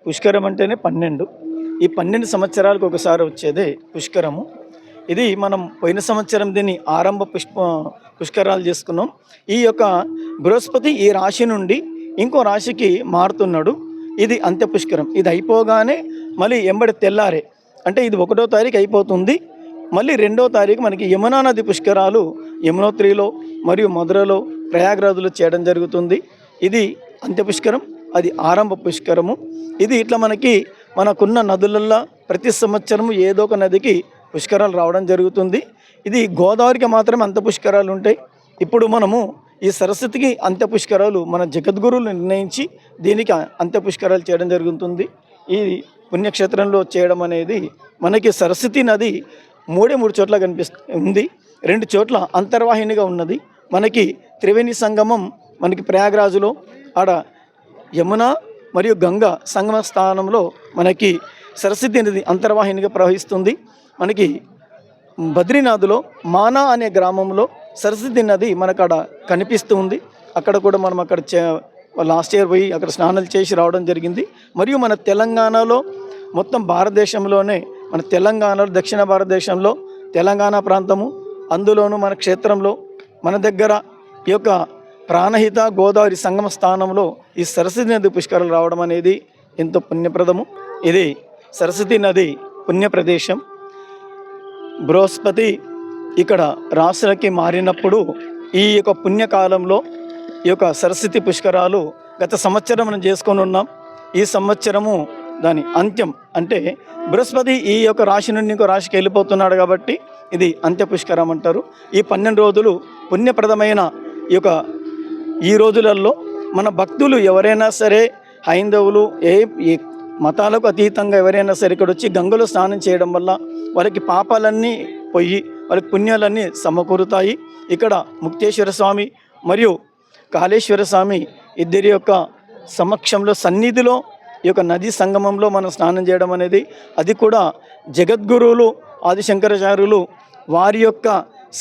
పుష్కరం అంటేనే 12. ఈ 12 సంవత్సరాలకు ఒకసారి వచ్చేదే పుష్కరము. ఇది మనం పోయిన సంవత్సరం దీన్ని ఆరంభ పుష్కరాలు చేసుకున్నాం. ఈ యొక్క బృహస్పతి ఈ రాశి నుండి ఇంకో రాశికి మారుతున్నాడు. ఇది అంత్య పుష్కరం. ఇది అయిపోగానే మళ్ళీ ఎంబడి తెల్లారే, అంటే ఇది 1వ తారీఖు అయిపోతుంది. మళ్ళీ 2వ తారీఖు మనకి యమునా నది పుష్కరాలు యమునోత్రిలో మరియు మధురలో ప్రయాగరాజులో చేయడం జరుగుతుంది. ఇది అంత్య పుష్కరం, అది ఆరంభ పుష్కరము. ఇది ఇట్లా మనకున్న నదులల్లో ప్రతి సంవత్సరము ఏదో ఒక నదికి పుష్కరాలు రావడం జరుగుతుంది. ఇది గోదావరికి మాత్రమే అంత్య పుష్కరాలు ఉంటాయి. ఇప్పుడు మనము ఈ సరస్వతికి అంత్య పుష్కరాలు మన జగద్గురువులు నిర్ణయించి దీనికి అంత్య పుష్కరాలు చేయడం జరుగుతుంది. ఈ పుణ్యక్షేత్రంలో చేయడం అనేది మనకి సరస్వతి నది 3 చోట్ల ఉంది. 2 చోట్ల అంతర్వాహినిగా ఉన్నది. మనకి త్రివేణి సంగమం మనకి ప్రయాగరాజులో, ఆడ యమున మరియు గంగా సంగమ స్థానంలో మనకి సరస్వతి నది అంతర్వాహినిగా ప్రవహిస్తుంది. మనకి బద్రీనాథ్లో మానా అనే గ్రామంలో సరస్వతి నది మనకు అక్కడ కనిపిస్తూ ఉంది. అక్కడ కూడా మనం అక్కడ లాస్ట్ ఇయర్ పోయి అక్కడ స్నానాలు చేసి రావడం జరిగింది. మరియు మన తెలంగాణలో మొత్తం భారతదేశంలోనే మన తెలంగాణలో దక్షిణ భారతదేశంలో తెలంగాణ ప్రాంతము, అందులోనూ మన క్షేత్రంలో మన దగ్గర ఈ యొక్క ప్రాణహిత గోదావరి సంగమ స్థానంలో ఈ సరస్వతి నది పుష్కరాలు రావడం అనేది ఎంతో పుణ్యప్రదము. ఇది సరస్వతి నది పుణ్య ప్రదేశం. బృహస్పతి ఇక్కడ రాశులకి మారినప్పుడు ఈ యొక్క పుణ్యకాలంలో ఈ యొక్క సరస్వతి పుష్కరాలు గత సంవత్సరం మనం చేసుకొని ఉన్నాం. ఈ సంవత్సరము దాని అంత్యం, అంటే బృహస్పతి ఈ యొక్క రాశి నుండి ఇంకో రాశికి వెళ్ళిపోతున్నాడు కాబట్టి ఇది అంత్య పుష్కరం అంటారు. ఈ 12 రోజులు పుణ్యప్రదమైన ఈ రోజులలో మన భక్తులు ఎవరైనా సరే, హైందవులు ఏ మతాలకు అతీతంగా ఎవరైనా సరే ఇక్కడ వచ్చి గంగలో స్నానం చేయడం వల్ల వాళ్ళకి పాపాలన్నీ పోయి వాళ్ళకి పుణ్యాలన్నీ సమకూరుతాయి. ఇక్కడ ముక్తేశ్వర స్వామి మరియు కాళేశ్వర స్వామి ఇద్దరి యొక్క సమక్షంలో సన్నిధిలో ఈ యొక్క నదీ సంగమంలో మనం స్నానం చేయడం అనేది, అది కూడా జగద్గురువులు ఆదిశంకరాచార్యులు వారి యొక్క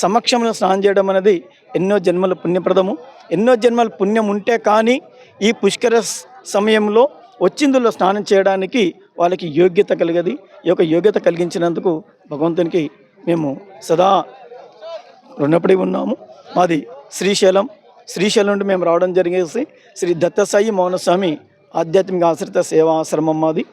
సమక్షంలో స్నానం చేయడం అనేది ఎన్నో జన్మల పుణ్యప్రదము. ఎన్నో జన్మల పుణ్యం ఉంటే కానీ ఈ పుష్కర సమయంలో వచ్చిందులో స్నానం చేయడానికి వాళ్ళకి యోగ్యత కలిగది. ఈ యొక్క యోగ్యత కలిగించినందుకు భగవంతునికి మేము సదా రుణపడి ఉన్నాము. మాది శ్రీశైలం నుండి మేము రావడం జరిగేసి శ్రీ దత్తసాయి మౌనస్వామి ఆధ్యాత్మిక ఆశ్రిత సేవా ఆశ్రమం మాది.